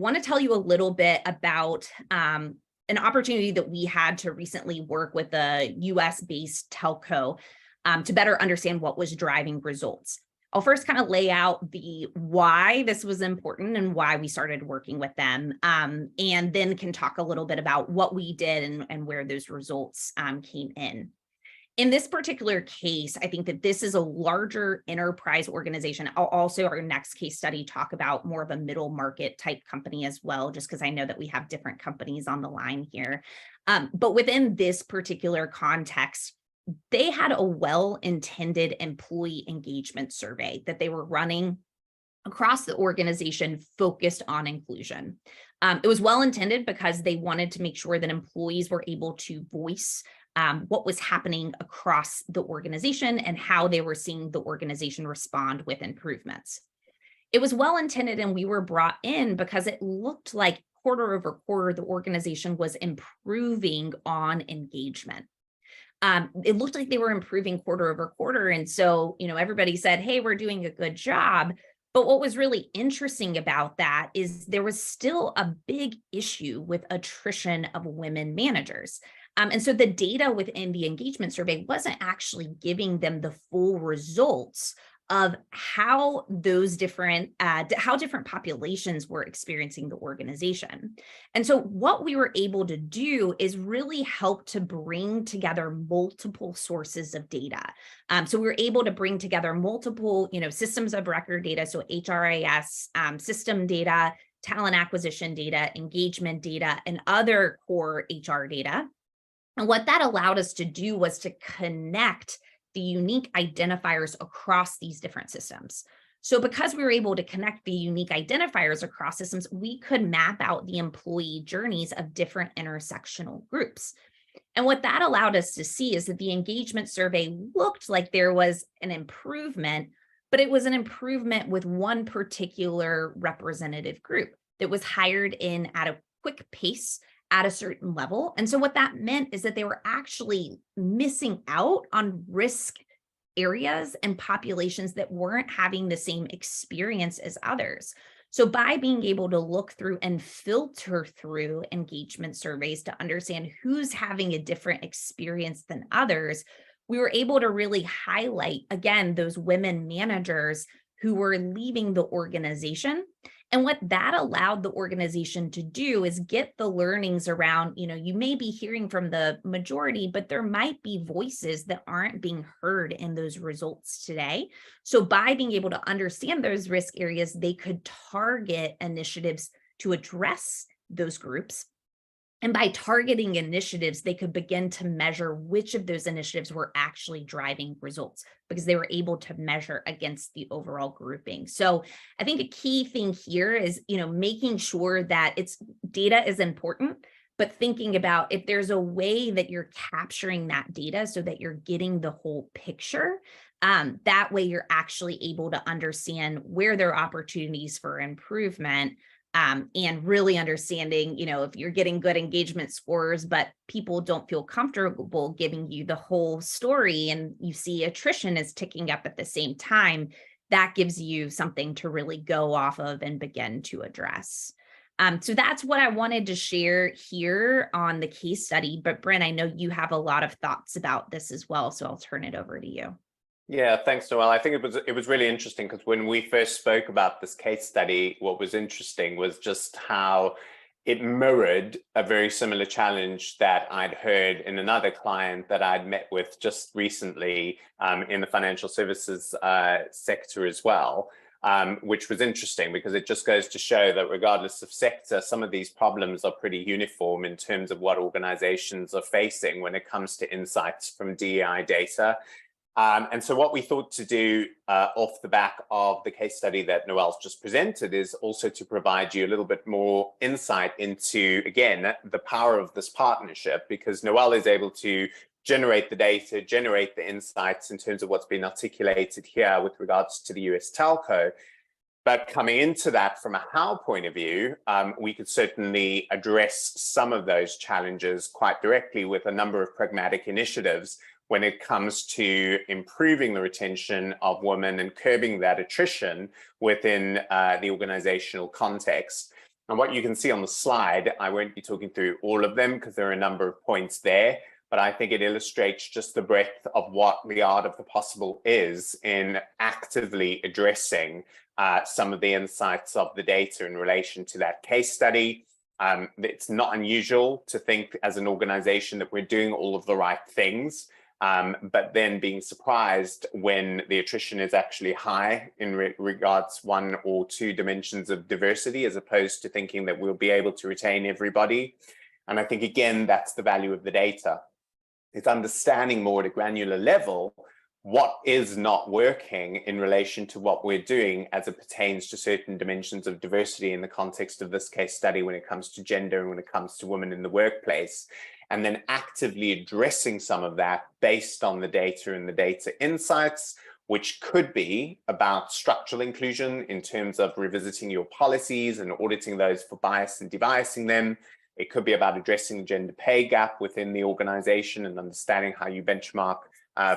want to tell you a little bit about an opportunity that we had to recently work with a US-based telco to better understand what was driving results. I'll first kind of lay out the why this was important and why we started working with them, and then can talk a little bit about what we did and where those results came in. In this particular case, I think that this is a larger enterprise organization. I'll also, our next case study, talk about more of a middle market type company as well, just because I know that we have different companies on the line here. But within this particular context, they had a well-intended employee engagement survey that they were running across the organization focused on inclusion. It was well-intended because they wanted to make sure that employees were able to voice what was happening across the organization and how they were seeing the organization respond with improvements. It was well-intended, and we were brought in because it looked like quarter over quarter, the organization was improving on engagement. It looked like they were improving quarter over quarter. And so, everybody said, hey, we're doing a good job. But what was really interesting about that is there was still a big issue with attrition of women managers. And so the data within the engagement survey wasn't actually giving them the full results of how those different populations were experiencing the organization. And so what we were able to do is really help to bring together multiple sources of data. So we were able to bring together multiple, systems of record data, so HRIS, system data, talent acquisition data, engagement data, and other core HR data. And what that allowed us to do was to connect the unique identifiers across these different systems. So because we were able to connect the unique identifiers across systems, we could map out the employee journeys of different intersectional groups. And what that allowed us to see is that the engagement survey looked like there was an improvement, but it was an improvement with one particular representative group that was hired in at a quick pace at a certain level. And so what that meant is that they were actually missing out on risk areas and populations that weren't having the same experience as others. So by being able to look through and filter through engagement surveys to understand who's having a different experience than others, we were able to really highlight, again, those women managers who were leaving the organization. And what that allowed the organization to do is get the learnings around, you may be hearing from the majority, but there might be voices that aren't being heard in those results today. So by being able to understand those risk areas, they could target initiatives to address those groups. And by targeting initiatives, they could begin to measure which of those initiatives were actually driving results because they were able to measure against the overall grouping. So I think a key thing here is, making sure that data is important, but thinking about if there's a way that you're capturing that data so that you're getting the whole picture, that way you're actually able to understand where there are opportunities for improvement. And really understanding, if you're getting good engagement scores, but people don't feel comfortable giving you the whole story and you see attrition is ticking up at the same time, that gives you something to really go off of and begin to address. So that's what I wanted to share here on the case study. But Bryn, I know you have a lot of thoughts about this as well, so I'll turn it over to you. Yeah, thanks, Noelle. I think it was really interesting because when we first spoke about this case study, what was interesting was just how it mirrored a very similar challenge that I'd heard in another client that I'd met with just recently in the financial services sector as well, which was interesting because it just goes to show that regardless of sector, some of these problems are pretty uniform in terms of what organizations are facing when it comes to insights from DE&I data. And so what we thought to do off the back of the case study that Noelle's just presented is also to provide you a little bit more insight into, again, the power of this partnership, because Noelle is able to generate the data, generate the insights in terms of what's been articulated here with regards to the US telco. But coming into that from a how point of view, we could certainly address some of those challenges quite directly with a number of pragmatic initiatives when it comes to improving the retention of women and curbing that attrition within the organizational context. And what you can see on the slide, I won't be talking through all of them because there are a number of points there, but I think it illustrates just the breadth of what the art of the possible is in actively addressing some of the insights of the data in relation to that case study. It's not unusual to think as an organization that we're doing all of the right things, but then being surprised when the attrition is actually high in regards one or two dimensions of diversity, as opposed to thinking that we'll be able to retain everybody. And I think, again, that's the value of the data. It's understanding more at a granular level what is not working in relation to what we're doing as it pertains to certain dimensions of diversity in the context of this case study when it comes to gender and when it comes to women in the workplace, and then actively addressing some of that based on the data and the data insights, which could be about structural inclusion in terms of revisiting your policies and auditing those for bias and debiasing them. It could be about addressing the gender pay gap within the organization and understanding how you benchmark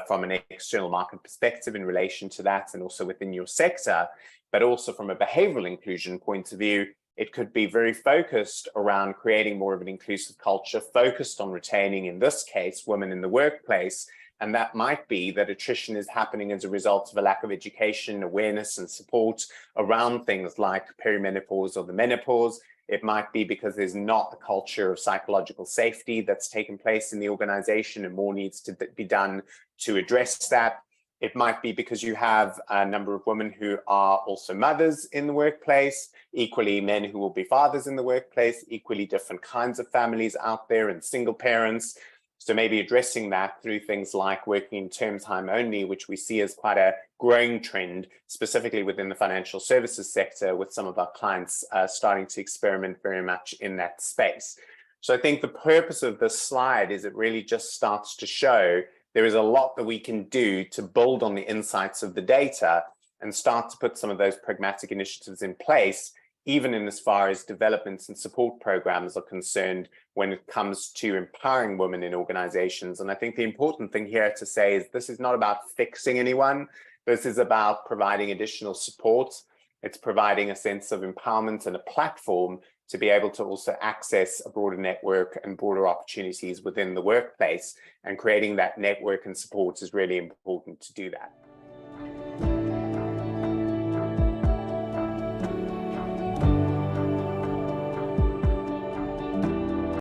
from an external market perspective in relation to that, and also within your sector. But also from a behavioral inclusion point of view, it could be very focused around creating more of an inclusive culture, focused on retaining, in this case, women in the workplace. And that might be that attrition is happening as a result of a lack of education, awareness, and support around things like perimenopause or the menopause. It might be because there's not a culture of psychological safety that's taken place in the organization, and more needs to be done to address that. It might be because you have a number of women who are also mothers in the workplace, equally men who will be fathers in the workplace, equally different kinds of families out there and single parents. So maybe addressing that through things like working in term time only, which we see as quite a growing trend, specifically within the financial services sector, with some of our clients starting to experiment very much in that space. So I think the purpose of this slide is it really just starts to show there is a lot that we can do to build on the insights of the data and start to put some of those pragmatic initiatives in place, even in as far as developments and support programs are concerned when it comes to empowering women in organizations. And I think the important thing here to say is this is not about fixing anyone. This is about providing additional support. It's providing a sense of empowerment and a platform to be able to also access a broader network and broader opportunities within the workplace. And creating that network and support is really important to do that.